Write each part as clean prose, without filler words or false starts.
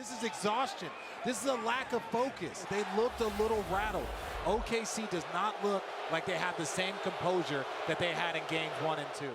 This is exhaustion. This is a lack of focus. They looked a little rattled. OKC does not look like they have the same composure that they had in games 1 and 2.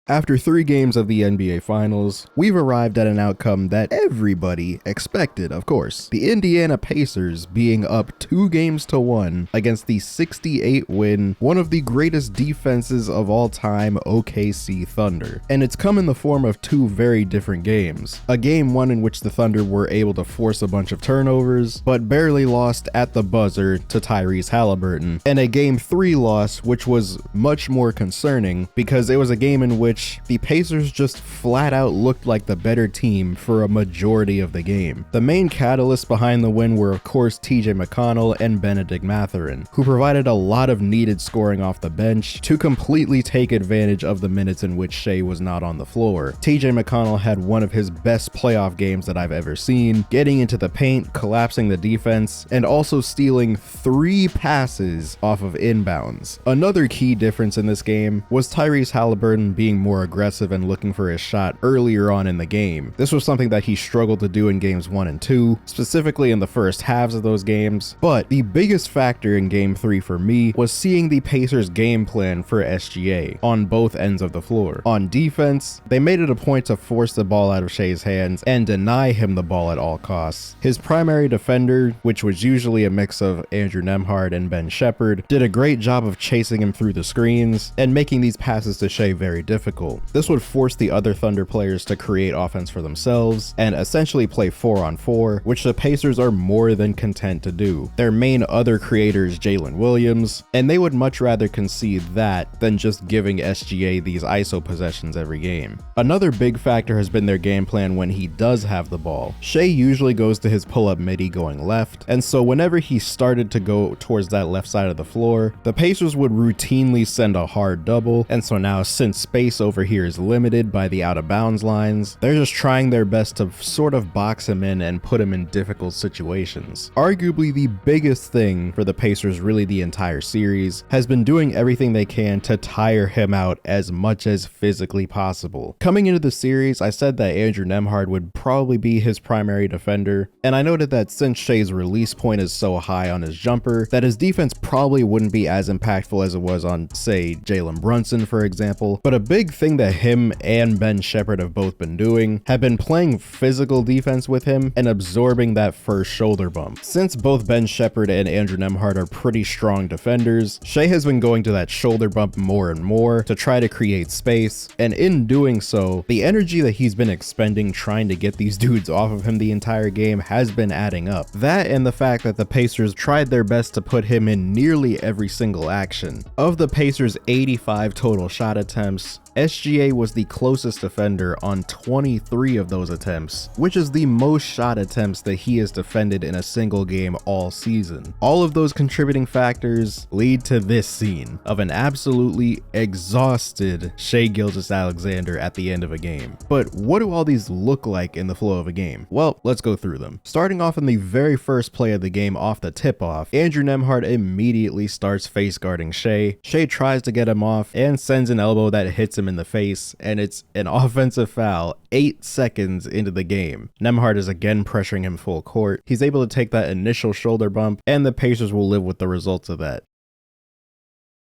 After 3 games of the NBA Finals, we've arrived at an outcome that everybody expected, of course. The Indiana Pacers being up 2-1 against the 68-win, one of the greatest defenses of all time, OKC Thunder. And it's come in the form of 2 very different games. A game 1 in which the Thunder were able to force a bunch of turnovers, but barely lost at the buzzer to Tyrese Halliburton. And a game 3 loss, which was much more concerning because it was a game in which the Pacers just flat out looked like the better team for a majority of the game. The main catalysts behind the win were of course TJ McConnell and Benedict Mathurin, who provided a lot of needed scoring off the bench to completely take advantage of the minutes in which Shai was not on the floor. TJ McConnell had one of his best playoff games that I've ever seen, getting into the paint, collapsing the defense, and also stealing 3 passes off of inbounds. Another key difference in this game was Tyrese Halliburton being more aggressive and looking for his shot earlier on in the game. This was something that he struggled to do in games 1 and 2, specifically in the first halves of those games. But the biggest factor in game 3 for me was seeing the Pacers game plan for SGA on both ends of the floor. On defense, they made it a point to force the ball out of Shai's hands and deny him the ball at all costs. His primary defender, which was usually a mix of Andrew Nembhard and Ben Sheppard, did a great job of chasing him through the screens and making these passes to Shai very difficult. This would force the other Thunder players to create offense for themselves and essentially play 4-on-4, which the Pacers are more than content to do. Their main other creator is Jalen Williams, and they would much rather concede that than just giving SGA these ISO possessions every game. Another big factor has been their game plan when he does have the ball. Shai usually goes to his pull-up midi going left, and so whenever he started to go towards that left side of the floor, the Pacers would routinely send a hard double, and so now since space over here is limited by the out of bounds lines, they're just trying their best to sort of box him in and put him in difficult situations. Arguably the biggest thing for the Pacers really the entire series has been doing everything they can to tire him out as much as physically possible. Coming into the series, I said that Andrew Nembhard would probably be his primary defender, and I noted that since Shai's release point is so high on his jumper, that his defense probably wouldn't be as impactful as it was on, say, Jalen Brunson, for example. But a big thing that him and Ben Sheppard have both been doing have been playing physical defense with him and absorbing that first shoulder bump. Since both Ben Sheppard and Andrew Nembhard are pretty strong defenders, Shai has been going to that shoulder bump more and more to try to create space, and in doing so, the energy that he's been expending trying to get these dudes off of him the entire game has been adding up. That and the fact that the Pacers tried their best to put him in nearly every single action. Of the Pacers' 85 total shot attempts, SGA was the closest defender on 23 of those attempts, which is the most shot attempts that he has defended in a single game all season. All of those contributing factors lead to this scene of an absolutely exhausted Shai Gilgeous-Alexander at the end of a game. But what do all these look like in the flow of a game? Well, let's go through them. Starting off in the very first play of the game off the tip-off, Andrew Nembhard immediately starts face guarding Shai. Shai tries to get him off and sends an elbow that hits him in the face, and it's an offensive foul 8 seconds into the game. Nembhard is again pressuring him full court. He's able to take that initial shoulder bump, and the Pacers will live with the results of that.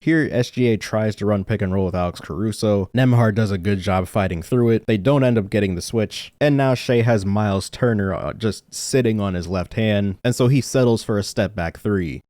Here, SGA tries to run pick and roll with Alex Caruso. Nembhard does a good job fighting through it. They don't end up getting the switch, and now Shai has Miles Turner just sitting on his left hand, and so he settles for a step back 3.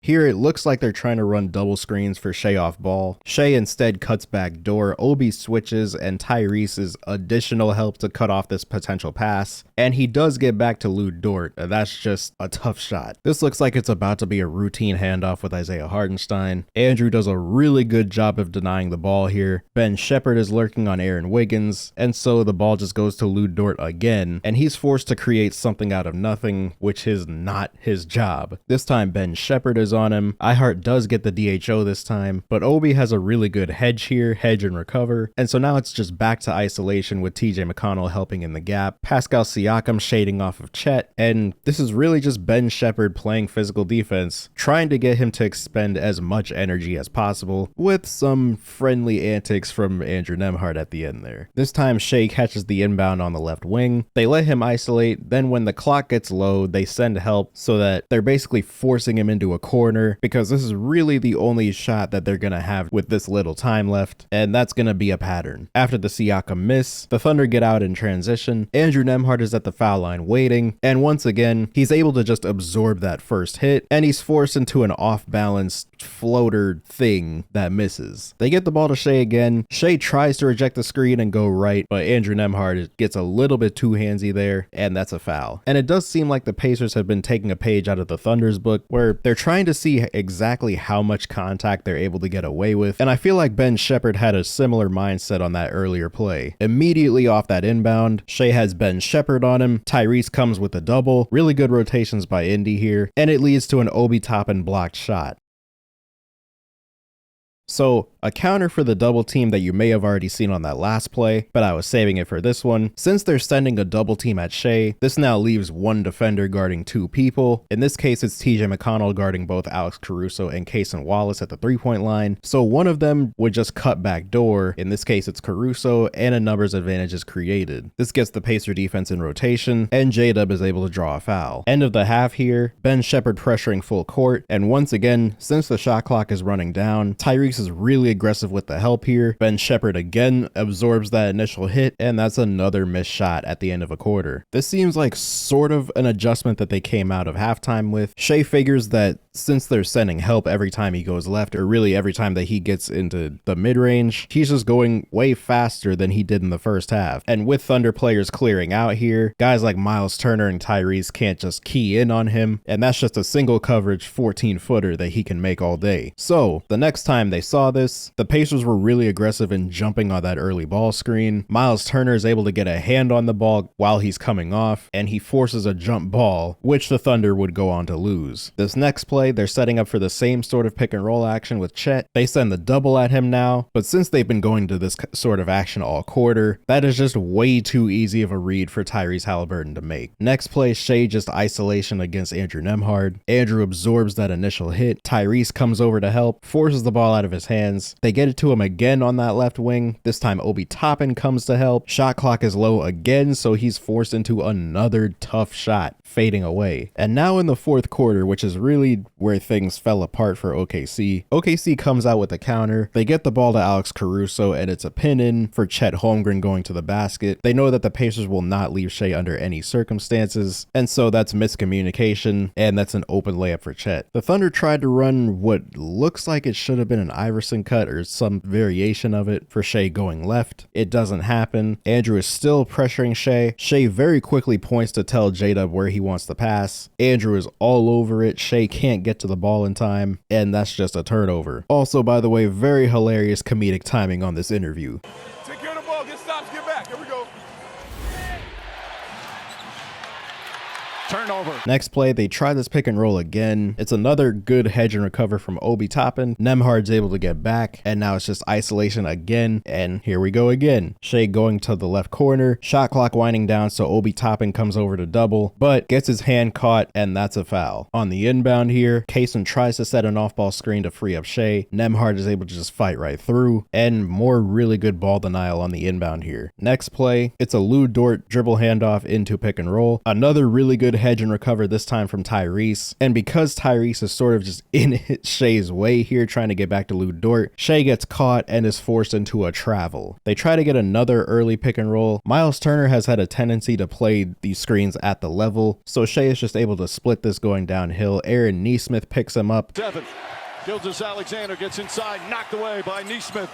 Here, it looks like they're trying to run double screens for Shai off ball. Shai instead cuts back door, Obi switches, and Tyrese's additional help to cut off this potential pass. And he does get back to Lou Dort. That's just a tough shot. This looks like it's about to be a routine handoff with Isaiah Hartenstein. Andrew does a really good job of denying the ball here. Ben Sheppard is lurking on Aaron Wiggins, and so the ball just goes to Lou Dort again, and he's forced to create something out of nothing, which is not his job. This time Ben Sheppard is misses on him. iHeart does get the DHO this time, but Obi has a really good hedge here, hedge and recover, and so now it's just back to isolation with TJ McConnell helping in the gap, Pascal Siakam shading off of Chet, and this is really just Ben Shepherd playing physical defense, trying to get him to expend as much energy as possible, with some friendly antics from Andrew Nembhard at the end there. This time Shea catches the inbound on the left wing, they let him isolate, then when the clock gets low, they send help so that they're basically forcing him into a corner, because this is really the only shot that they're gonna have with this little time left, and that's gonna be a pattern. After the Siakam miss, the Thunder get out in transition, Andrew Nembhard is at the foul line waiting, and once again, he's able to just absorb that first hit, and he's forced into an off-balance floater thing that misses. They get the ball to Shea again. Shea tries to reject the screen and go right, but Andrew Nembhard gets a little bit too handsy there, and that's a foul. And it does seem like the Pacers have been taking a page out of the Thunder's book, where they're trying to see exactly how much contact they're able to get away with, and I feel like Ben Shepherd had a similar mindset on that earlier play. Immediately off that inbound, Shea has Ben Shepherd on him, Tyrese comes with a double, really good rotations by Indy here, and it leads to an Obi Toppin blocked shot. So, a counter for the double team that you may have already seen on that last play, but I was saving it for this one. Since they're sending a double team at Shea, this now leaves one defender guarding two people. In this case, it's TJ McConnell guarding both Alex Caruso and Cason Wallace at the three-point line. So one of them would just cut back door. In this case, it's Caruso, and a numbers advantage is created. This gets the Pacer defense in rotation, and J-Dub is able to draw a foul. End of the half here, Ben Shepherd pressuring full court, and once again, since the shot clock is running down, Tyrese is really aggressive with the help here. Ben Shepherd again absorbs that initial hit, and that's another missed shot at the end of a quarter. This seems like sort of an adjustment that they came out of halftime with. Shea figures that since they're sending help every time he goes left, or really every time that he gets into the mid-range, he's just going way faster than he did in the first half. And with Thunder players clearing out here, guys like Miles Turner and Tyrese can't just key in on him, and that's just a single coverage 14-footer that he can make all day. So the next time they saw this, the Pacers were really aggressive in jumping on that early ball screen. Miles Turner is able to get a hand on the ball while he's coming off, and he forces a jump ball, which the Thunder would go on to lose. This next play, they're setting up for the same sort of pick and roll action with Chet. They send the double at him now, but since they've been going to this sort of action all quarter, that is just way too easy of a read for Tyrese Halliburton to make. Next play, Shea just isolation against Andrew Nembhard. Andrew absorbs that initial hit. Tyrese comes over to help, forces the ball out of his hands. They get it to him again on that left wing. This time Obi Toppin comes to help. Shot clock is low again, so he's forced into another tough shot, fading away. And now in the fourth quarter, which is really where things fell apart for OKC, OKC comes out with a counter. They get the ball to Alex Caruso, and it's a pin in for Chet Holmgren going to the basket. They know that the Pacers will not leave Shea under any circumstances, and so that's miscommunication, and that's an open layup for Chet. The Thunder tried to run what looks like it should have been an Iverson cut or some variation of it for Shea going left. It doesn't happen. Andrew is still pressuring Shea. Shea very quickly points to tell J-Dub where he wants to pass. Andrew is all over it. Shea can't get to the ball in time, and that's just a turnover. Also, by the way, very hilarious comedic timing on this interview. Take care of the ball, get stops, get back. Here we go. Turnover. Next play, they try this pick and roll again. It's another good hedge and recover from Obi Toppin. Nembhard's able to get back, and now it's just isolation again, and here we go again. Shea going to the left corner, shot clock winding down, so Obi Toppin comes over to double, but gets his hand caught, and that's a foul. On the inbound here, Cason tries to set an off-ball screen to free up Shea. Nembhard is able to just fight right through, and more really good ball denial on the inbound here. Next play, it's a Lou Dort dribble handoff into pick and roll. Another really good hedge and recover, this time from Tyrese, and because Tyrese is sort of just in Shea's way here trying to get back to Lou Dort, Shea gets caught and is forced into a travel. They try to get another early pick and roll. Miles Turner has had a tendency to play these screens at the level, so Shea is just able to split this going downhill. Aaron Nesmith picks him up. 7. Gilgeous-Alexander gets inside, knocked away by Nesmith.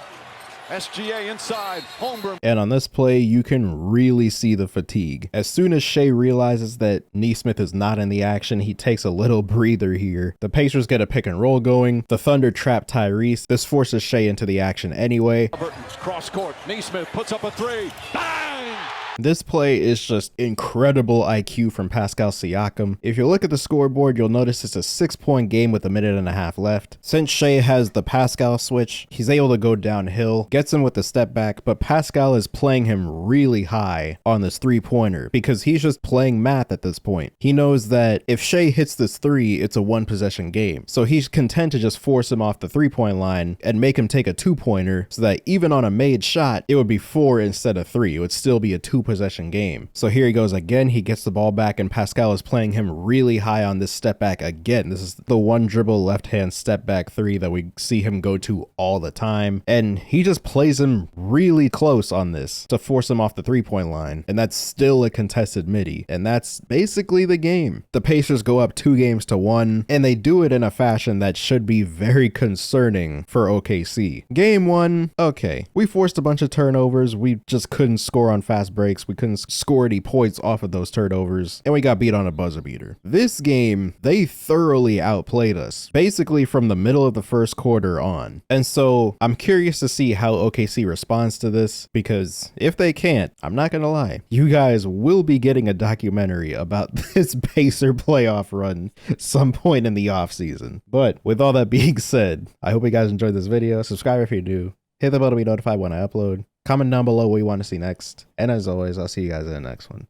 SGA inside, Holmgren. And on this play, you can really see the fatigue. As soon as Shea realizes that Nesmith is not in the action, he takes a little breather here. The Pacers get a pick and roll going. The Thunder trap Tyrese. This forces Shea into the action anyway. Cross court, Nesmith puts up a 3. Bang! This play is just incredible IQ from Pascal Siakam. If you look at the scoreboard, you'll notice it's a 6-point game with a minute and a half left. Since Shea has the Pascal switch, he's able to go downhill, gets him with the step back, but Pascal is playing him really high on this 3-pointer because he's just playing math at this point. He knows that if Shea hits this 3, it's a 1-possession game. So he's content to just force him off the 3-point line and make him take a 2-pointer so that even on a made shot, it would be 4 instead of 3. It would still be a 2-possession game. So here he goes again. He gets the ball back and Pascal is playing him really high on this step back again. This is the one dribble left-hand step back 3 that we see him go to all the time. And he just plays him really close on this to force him off the 3-point line. And that's still a contested midi. And that's basically the game. The Pacers go up 2-1, and they do it in a fashion that should be very concerning for OKC. Game 1, okay. We forced a bunch of turnovers. We just couldn't score on fast breaks. We couldn't score any points off of those turnovers. And we got beat on a buzzer beater. This game, they thoroughly outplayed us, basically from the middle of the first quarter on. And so I'm curious to see how OKC responds to this, because if they can't, I'm not gonna lie, you guys will be getting a documentary about this Pacer playoff run some point in the offseason. But with all that being said, I hope you guys enjoyed this video. Subscribe if you do. Hit the bell to be notified when I upload. Comment down below what you want to see next. And as always, I'll see you guys in the next one.